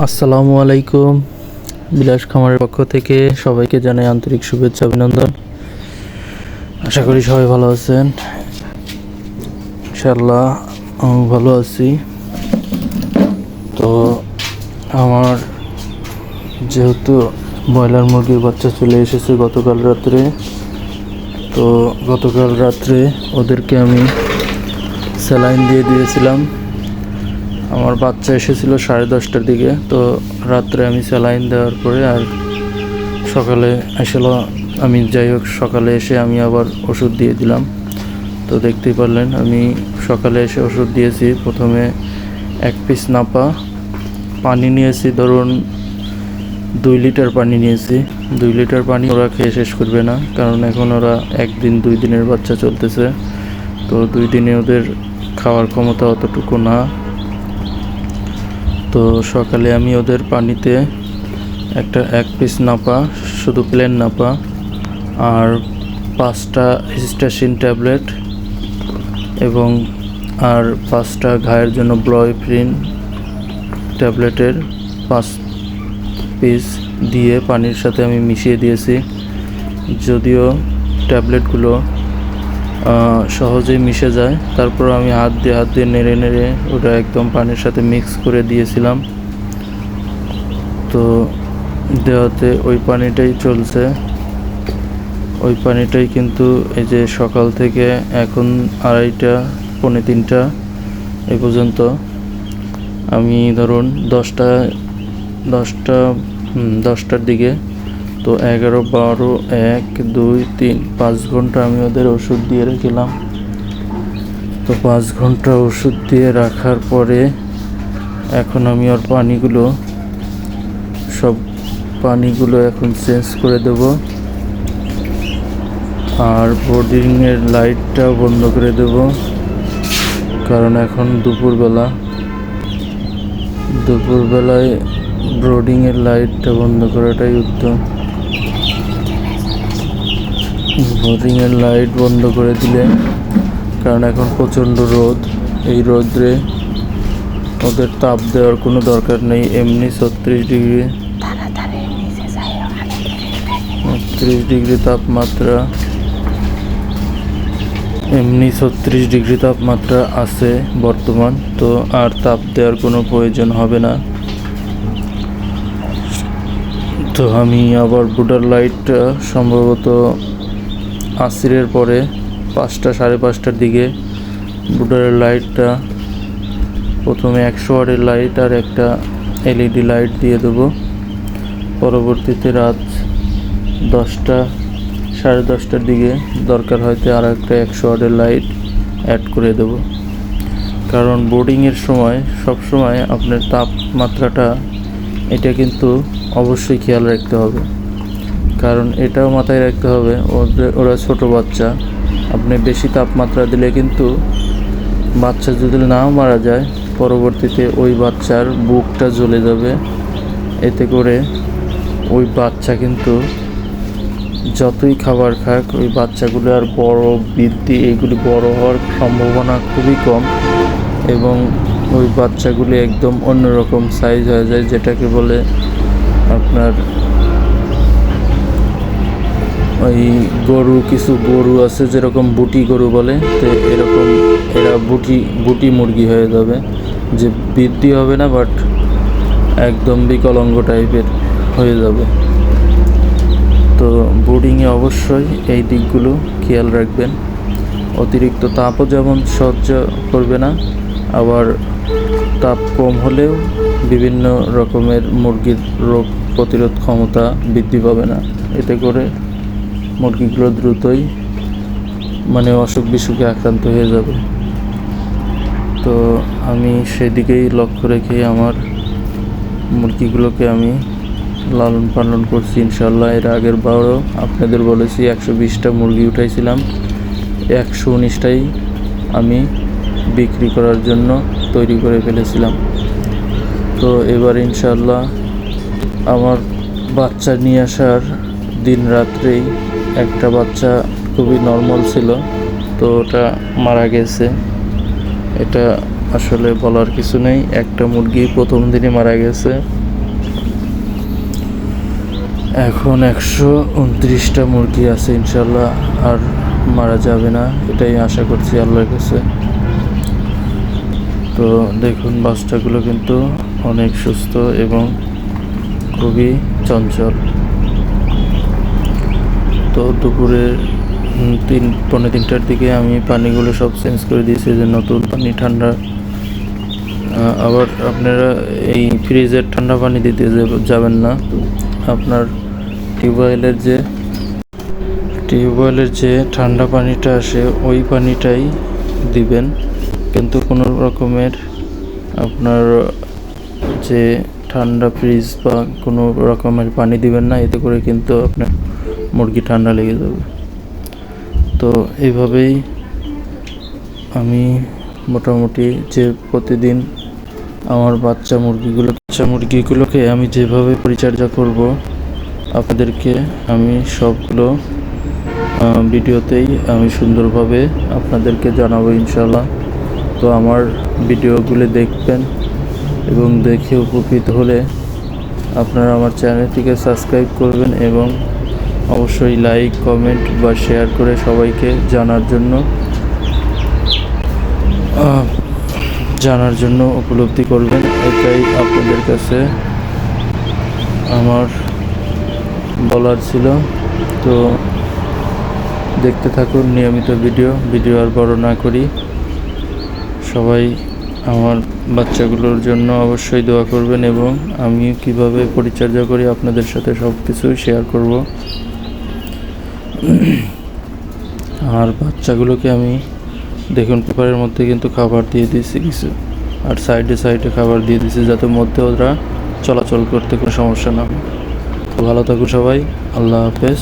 আসসালামু আলাইকুম। বিলাস খামারের পক্ষ থেকে সবাইকে জানাই আন্তরিক শুভেচ্ছা অভিনন্দন। আশা করি সবাই ভালো আছেন। ইনশাআল্লাহ আমি ভালো আছি। তো আমার যেহেতু ব্রয়লার মুরগির বাচ্চা চলে এসেছে গতকাল রাত্রে, তো গতকাল রাত্রে ওদেরকে আমি স্যালাইন দিয়ে দিয়েছিলাম। আমার বাচ্চা এসেছিল 10:30টার দিকে, তো রাত্রে আমি স্যালাইন দেওয়ার পরে আর সকালে আসলে আমি যাই হোক সকালে এসে আমি আবার ওষুধ দিয়ে দিলাম। তো দেখতেই পারলেন আমি সকালে এসে ওষুধ দিয়েছি। প্রথমে 1 পিস নাপা পানি নিয়েছি, ধরুন 2 লিটার পানি নিয়েছি। 2 লিটার পানি ওরা খেয়ে শেষ করবে না, কারণ এখন ওরা 1 দিন 2 দিনের বাচ্চা চলতেছে, তো 2 দিনে ওদের খাওয়ার ক্ষমতা অতটুকু না। তো সকালে আমি ওদের পানিতে 1 পিস নাপা, শুধু প্লেন নাপা, আর 5টা হিস্টাসিন ট্যাবলেট এবং আর 5টা ঘায়ের জন্য ব্লয়ফ্রিন ট্যাবলেটের 5 পিস দিয়ে পানির সাথে আমি মিশিয়ে দিয়েছি। যদিও ট্যাবলেটগুলো সহজেই মিশে যায়, তারপর আমি হাত দিয়ে নেড়ে নেড়ে ওটা একদম পানির সাথে মিক্স করে দিয়েছিলাম। তো দেওয়াতে ওই পানিটাই চলছে, ওই পানিটাই কিন্তু এই যে সকাল থেকে এখন 2:30 পৌনে 3টা এ পর্যন্ত আমি ধরুন 10টার দিকে, তো 11, 12, 1, 2, 3, 5 ঘন্টা আমি ওদের ওষুধ দিয়ে রেখেছিলাম। তো 5 ঘন্টা ওষুধ দিয়ে রাখার পরে এখন আমি ওর সব পানিগুলো এখন চেঞ্জ করে দেব, আর বোর্ডিংয়ের লাইটটাও বন্ধ করে দেব, কারণ এখন দুপুরবেলায় ব্রোডিংয়ের লাইটটা বন্ধ করাটাই উত্তম। বোর্ডিংয়ের লাইট বন্ধ করে দিলে, কারণ এখন প্রচণ্ড রোদ, এই রোদ্রে ওদের তাপ দেওয়ার কোনো দরকার নেই। এমনি 36 ডিগ্রি তাপমাত্রা, এমনি 36 ডিগ্রি তাপমাত্রা আছে বর্তমান, তো আর তাপ দেওয়ার কোনো প্রয়োজন হবে না। তো আমি আবার বুডার লাইটটা সম্ভবত আসরের পরে 5টা 5:30টার দিকে বুডারের লাইটটা প্রথমে 100 ওয়াটের লাইট আর একটা এলইডি লাইট দিয়ে দেবো। পরবর্তীতে রাত 10টা 10:30টার দিকে দরকার হয়তো আর একটা 100 ওয়াটের লাইট অ্যাড করে দেব, কারণ বোর্ডিংয়ের সময় সবসময় আপনার তাপমাত্রাটা এটা কিন্তু অবশ্যই খেয়াল রাখতে হবে, কারণ এটাও মাথায় রাখতে হবে ওরা ছোট বাচ্চা। আপনি বেশি তাপমাত্রা দিলে কিন্তু বাচ্চা যদি নাও মারা যায়, পরবর্তীতে ওই বাচ্চার বুকটা জ্বলে যাবে। এতে করে ওই বাচ্চা কিন্তু যতই খাবার খাক, ওই বাচ্চাগুলো আর এগুলি বড় হওয়ার সম্ভাবনা খুবই কম, এবং ওই বাচ্চাগুলি একদম অন্যরকম সাইজ হয়ে যায়, যেটাকে বলে আপনার ওই কিছু গরু আছে যেরকম বুটি গরু বলে, তো এরকম এরা বুটি মুরগি হয়ে যাবে, যে বৃদ্ধি হবে না বাট একদম বিকলাঙ্গ টাইপের হয়ে যাবে। তো বোর্ডিংয়ে অবশ্যই এই দিকগুলো খেয়াল রাখবেন। অতিরিক্ত তাপও যেমন সহ্য করবে না, আবার তাপ কম হলেও বিভিন্ন রকমের মুরগির রোগ প্রতিরোধ ক্ষমতা বৃদ্ধি পাবে না। এতে করে মুরগিগুলো দ্রুতই অসুখ বিসুখে আক্রান্ত হয়ে যাবে। তো আমি সেদিকেই লক্ষ্য রেখে আমার মুরগিগুলোকে আমি লালন পালন করছি ইনশাল্লাহ। এর আগের বারও আপনাদের বলেছি 120টা মুরগি উঠাইছিলাম, 119টাই আমি বিক্রি করার জন্য তৈরি করে ফেলেছিলাম। তো এবার ইনশাল্লাহ আমার বাচ্চা নিয়ে আসার দিন রাত্রেই একটা বাচ্চা খুবই নর্মাল ছিল, তো ওটা মারা গেছে। এটা আসলে বলার কিছু নেই, একটা মুরগি প্রথম দিনই মারা গেছে। এখন 129টা মুরগি আছে, ইনশাল্লাহ আর মারা যাবে না, এটাই আশা করছি আল্লাহর কাছে। তো দেখুন বাচ্চাগুলো কিন্তু অনেক সুস্থ এবং খুবই চঞ্চল। তো দুপুরে 3-3:30টার দিকে আমি পানিগুলো সব চেঞ্জ করে দিয়েছি, যে নতুন পানি ঠান্ডা। আবার আপনারা এই ফ্রিজের ঠান্ডা পানি দিতে যাবেন না, আপনার টিউবওয়েলের যে ঠান্ডা পানিটা আসে ওই পানিটাই দিবেন। কিন্তু কোনো রকমের আপনার যে ঠান্ডা ফ্রিজ বা কোনো রকমের পানি দিবেন না, এতে করে কিন্তু আপনার মুরগি ঠান্ডা লেগে যাবে। তো এইভাবেই আমি মোটামুটি যে প্রতিদিন আমার বাচ্চা মুরগিগুলোকে আমি যেভাবে পরিচর্যা করব আপনাদেরকে আমি সবগুলো ভিডিওতেই আমি সুন্দরভাবে আপনাদেরকে জানাবো ইনশাল্লাহ। তো আমার ভিডিওগুলো দেখবেন এবং দেখে উপকৃত হলে আপনারা আমার চ্যানেলটিকে সাবস্ক্রাইব করবেন এবং অবশ্যই লাইক, কমেন্ট বা শেয়ার করে সবাইকে জানার জন্য উপলব্ধি করবেন, এটাই আপনাদের কাছে আমার বলার ছিল। তো দেখতে থাকুন নিয়মিত ভিডিও আর বড় না করি। সবাই আমার বাচ্চাগুলোর জন্য অবশ্যই দোয়া করবেন এবং আমি কিভাবে পরিচর্যা করি আপনাদের সাথে সব কিছুই শেয়ার করব। আর বাচ্চাগুলোকে আমি দেখুন পেপারের মধ্যে কিন্তু খাবার দিয়ে দিয়েছি কিছু, আর সাইডে খাবার দিয়ে দিয়েছি, যাতে মধ্যে ওরা চলাচল করতে কোনো সমস্যা না হয়। তো ভালো থাকুন সবাই, আল্লাহ হাফেজ।